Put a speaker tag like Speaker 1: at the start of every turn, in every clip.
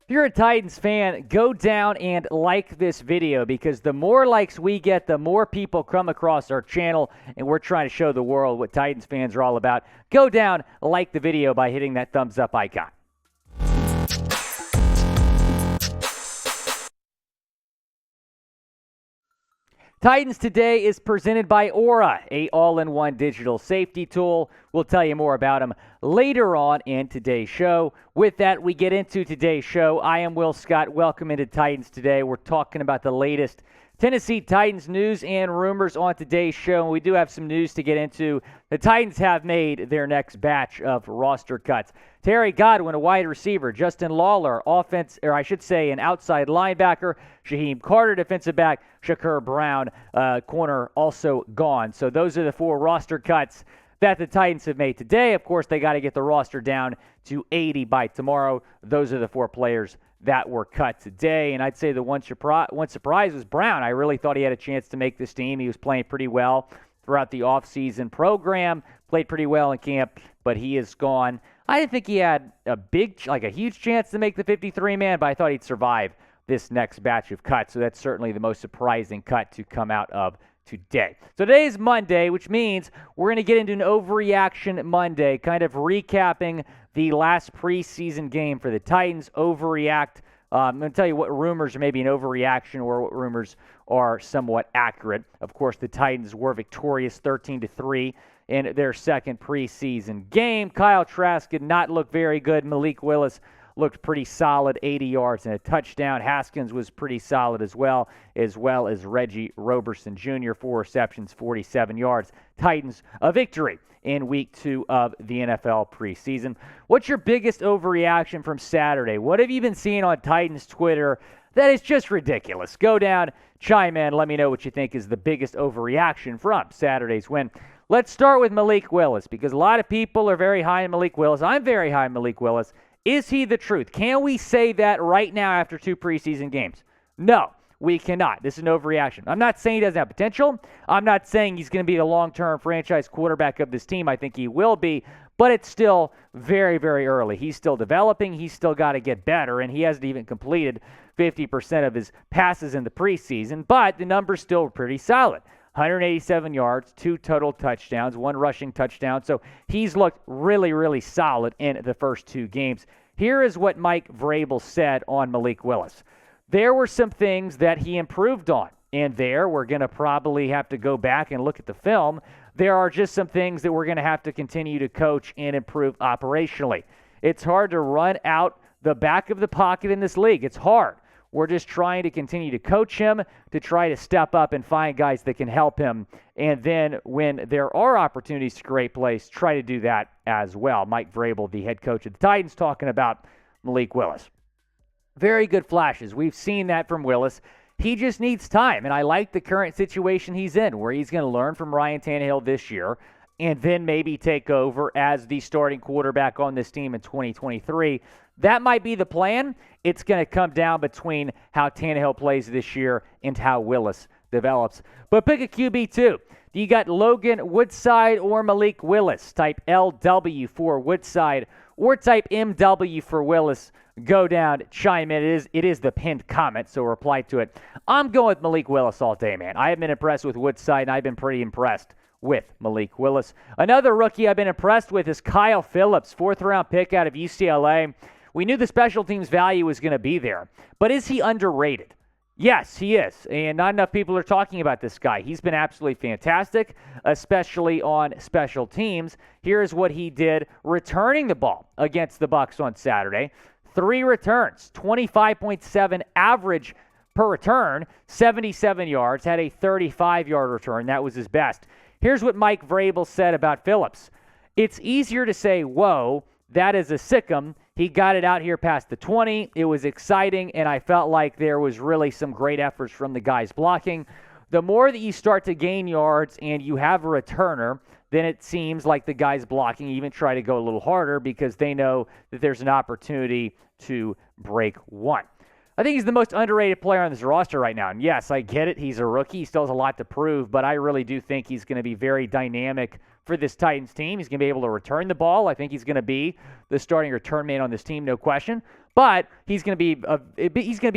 Speaker 1: If you're a Titans fan, go down and like this video because the more likes we get, the more people come across our channel, and we're trying to show the world what Titans fans are all about. Go down, like the video by hitting that thumbs up icon. Titans Today is presented by Aura, a all-in-one digital safety tool. We'll tell you more about them later on in today's show. With that, we get into today's show. I am Will Scott. Welcome into Titans Today. We're talking about the latest Tennessee Titans news and rumors on today's show, and we do have some news to get into. The Titans have made their next batch of roster cuts. Terry Godwin, a wide receiver. Justin Lawler, an outside linebacker. Shaheem Carter, defensive back. Shakur Brown, corner, also gone. So those are the four roster cuts that the Titans have made today. Of course, they got to get the roster down to 80 by tomorrow. Those are the four players that were cut today. And I'd say the one surprise was Brown. I really thought he had a chance to make this team. He was playing pretty well throughout the offseason program, played pretty well in camp, but he is gone. I didn't think he had a huge chance to make the 53-man, but I thought he'd survive this next batch of cuts. So that's certainly the most surprising cut to come out of today. So today is Monday, which means we're going to get into an overreaction Monday, kind of recapping the last preseason game for the Titans. Overreact. I'm going to tell you what rumors are maybe an overreaction or what rumors are somewhat accurate. Of course, the Titans were victorious 13-3 in their second preseason game. Kyle Trask did not look very good. Malik Willis looked pretty solid, 80 yards and a touchdown. Haskins was pretty solid as well as Reggie Roberson Jr., 4 receptions, 47 yards. Titans, a victory in week 2 of the NFL preseason. What's your biggest overreaction from Saturday? What have you been seeing on Titans Twitter that is just ridiculous? Go down, chime in, let me know what you think is the biggest overreaction from Saturday's win. Let's start with Malik Willis because a lot of people are very high in Malik Willis. I'm very high in Malik Willis. Is he the truth? Can we say that right now after 2 preseason games? No, we cannot. This is an overreaction. I'm not saying he doesn't have potential. I'm not saying he's going to be the long-term franchise quarterback of this team. I think he will be, but it's still very, very early. He's still developing. He's still got to get better, and he hasn't even completed 50% of his passes in the preseason, but the number's still pretty solid. 187 yards, 2 total touchdowns, 1 rushing touchdown. So he's looked really, really solid in the first 2 games. Here is what Mike Vrabel said on Malik Willis. There were some things that he improved on, and we're going to probably have to go back and look at the film. There are just some things that we're going to have to continue to coach and improve operationally. It's hard to run out the back of the pocket in this league. It's hard. We're just trying to continue to coach him, to try to step up and find guys that can help him. And then when there are opportunities to create plays, try to do that as well. Mike Vrabel, the head coach of the Titans, talking about Malik Willis. Very good flashes. We've seen that from Willis. He just needs time, and I like the current situation he's in, where he's going to learn from Ryan Tannehill this year and then maybe take over as the starting quarterback on this team in 2023. That might be the plan. It's going to come down between how Tannehill plays this year and how Willis develops. But pick a QB too. You got Logan Woodside or Malik Willis. Type LW for Woodside or type MW for Willis. Go down, chime in. It is the pinned comment, so reply to it. I'm going with Malik Willis all day, man. I have been impressed with Woodside, and I've been pretty impressed with Malik Willis. Another rookie I've been impressed with is Kyle Phillips, 4th-round pick out of UCLA. We knew the special teams value was going to be there, but is he underrated? Yes, he is, and not enough people are talking about this guy. He's been absolutely fantastic, especially on special teams. Here's what he did returning the ball against the Bucs on Saturday. 3 returns, 25.7 average per return, 77 yards, had a 35-yard return. That was his best. Here's what Mike Vrabel said about Phillips. It's easier to say, whoa, that is a sick'em. He got it out here past the 20. It was exciting, and I felt like there was really some great efforts from the guys blocking. The more that you start to gain yards and you have a returner, then it seems like the guys blocking even try to go a little harder because they know that there's an opportunity to break one. I think he's the most underrated player on this roster right now. And yes, I get it. He's a rookie. He still has a lot to prove, but I really do think he's going to be very dynamic for this Titans team. He's going to be able to return the ball. I think he's going to be the starting return man on this team, no question. But he's going to be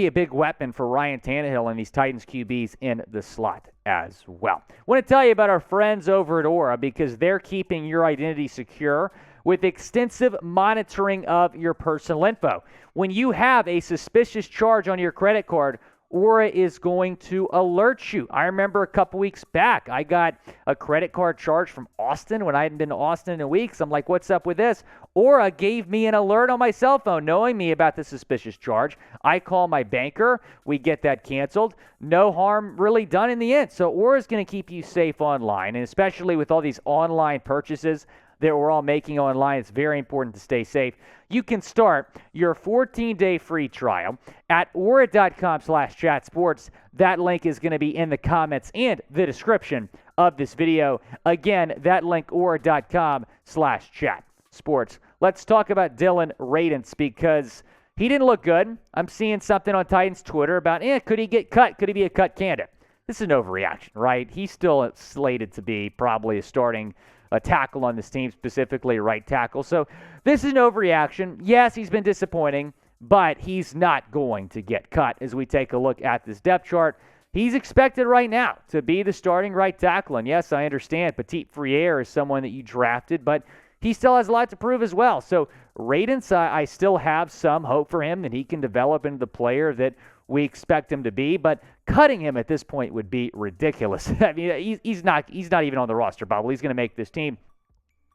Speaker 1: a big weapon for Ryan Tannehill and these Titans QBs in the slot as well. I want to tell you about our friends over at Aura because they're keeping your identity secure with extensive monitoring of your personal info. When you have a suspicious charge on your credit card, Aura is going to alert you. I remember a couple weeks back, I got a credit card charge from Austin when I hadn't been to Austin in weeks. I'm like, what's up with this? Aura gave me an alert on my cell phone knowing me about the suspicious charge. I call my banker. We get that canceled. No harm really done in the end. So Aura is going to keep you safe online, and especially with all these online purchases that we're all making online, it's very important to stay safe. You can start your 14-day free trial at aura.com/chatsports. That link is going to be in the comments and the description of this video. Again, that link, aura.com/chatsports. Let's talk about Dillon Radunz because he didn't look good. I'm seeing something on Titans Twitter about, could he get cut? Could he be a cut candidate? This is an overreaction, right? He's still slated to be probably a tackle on this team, specifically a right tackle. So this is an overreaction. Yes, he's been disappointing, but he's not going to get cut. As we take a look at this depth chart, he's expected right now to be the starting right tackle. And yes, I understand Petit Friere is someone that you drafted, but he still has a lot to prove as well. So Radunz, I still have some hope for him that he can develop into the player that we expect him to be, but cutting him at this point would be ridiculous. I mean, he's not even on the roster bubble. He's going to make this team.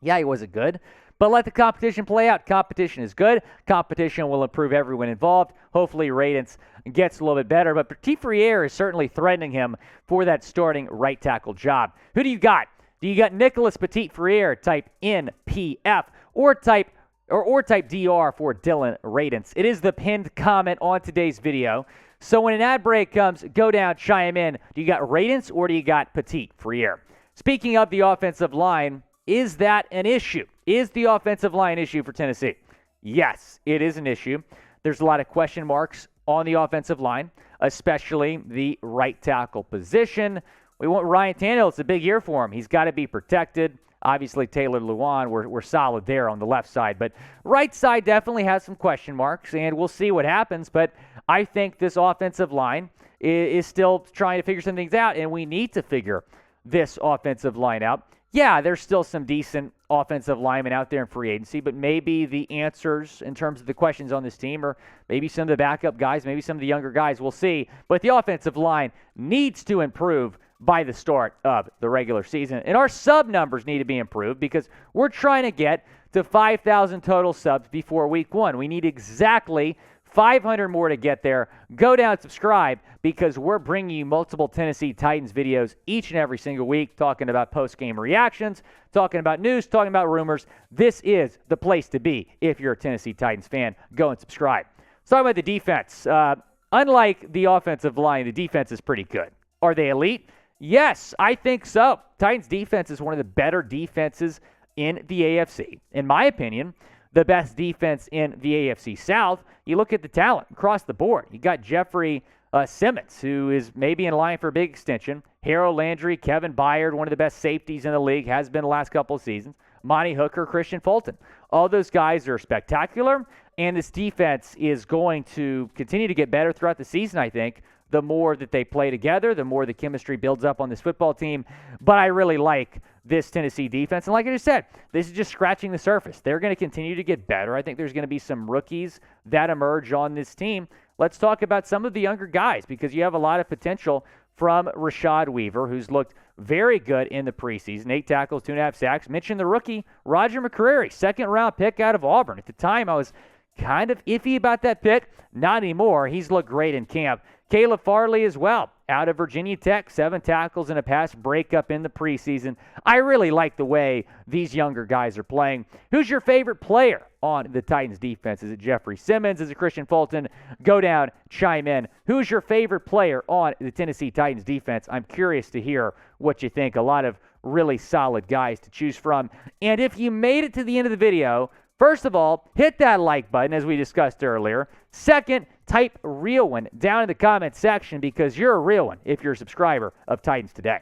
Speaker 1: Yeah, he wasn't good, but let the competition play out. Competition is good. Competition will improve everyone involved. Hopefully Radunz gets a little bit better, but Petit Friere is certainly threatening him for that starting right tackle job. Who do you got? Do you got Nicholas Petit Friere, type NPF, or type DR for Dillon Radunz? It is the pinned comment on today's video. So when an ad break comes, go down, chime in. Do you got Radunz or do you got Petit Friere? Speaking of the offensive line, is that an issue? Is the offensive line an issue for Tennessee? Yes, it is an issue. There's a lot of question marks on the offensive line, especially the right tackle position. We want Ryan Tannehill. It's a big year for him. He's got to be protected. Obviously, Taylor Lewan, we're solid there on the left side. But right side definitely has some question marks, and we'll see what happens. But I think this offensive line is still trying to figure some things out, and we need to figure this offensive line out. Yeah, there's still some decent offensive linemen out there in free agency, but maybe the answers in terms of the questions on this team or maybe some of the backup guys, maybe some of the younger guys, we'll see. But the offensive line needs to improve by the start of the regular season. And our sub numbers need to be improved because we're trying to get to 5,000 total subs before week 1. We need exactly 500 more to get there. Go down and subscribe because we're bringing you multiple Tennessee Titans videos each and every single week, talking about post-game reactions, talking about news, talking about rumors. This is the place to be if you're a Tennessee Titans fan. Go and subscribe. Let's talk about the defense. Unlike the offensive line, the defense is pretty good. Are they elite? Yes, I think so. Titans defense is one of the better defenses in the AFC. In my opinion, the best defense in the AFC South. You look at the talent across the board. You got Jeffrey Simmons, who is maybe in line for a big extension. Harold Landry, Kevin Byard, one of the best safeties in the league, has been the last couple of seasons. Monty Hooker, Christian Fulton. All those guys are spectacular, and this defense is going to continue to get better throughout the season, I think. The more that they play together, the more the chemistry builds up on this football team. But I really like this Tennessee defense. And like I just said, this is just scratching the surface. They're going to continue to get better. I think there's going to be some rookies that emerge on this team. Let's talk about some of the younger guys because you have a lot of potential from Rashad Weaver, who's looked very good in the preseason. 8 tackles, 2.5 sacks. Mentioned the rookie, Roger McCreary, second-round pick out of Auburn. At the time, I was kind of iffy about that pick. Not anymore. He's looked great in camp. Caleb Farley as well, out of Virginia Tech, 7 tackles and a pass breakup in the preseason. I really like the way these younger guys are playing. Who's your favorite player on the Titans defense? Is it Jeffrey Simmons? Is it Christian Fulton? Go down, chime in. Who's your favorite player on the Tennessee Titans defense? I'm curious to hear what you think. A lot of really solid guys to choose from. And if you made it to the end of the video, first of all, hit that like button as we discussed earlier. Second, type real one down in the comment section because you're a real one if you're a subscriber of Titans Today.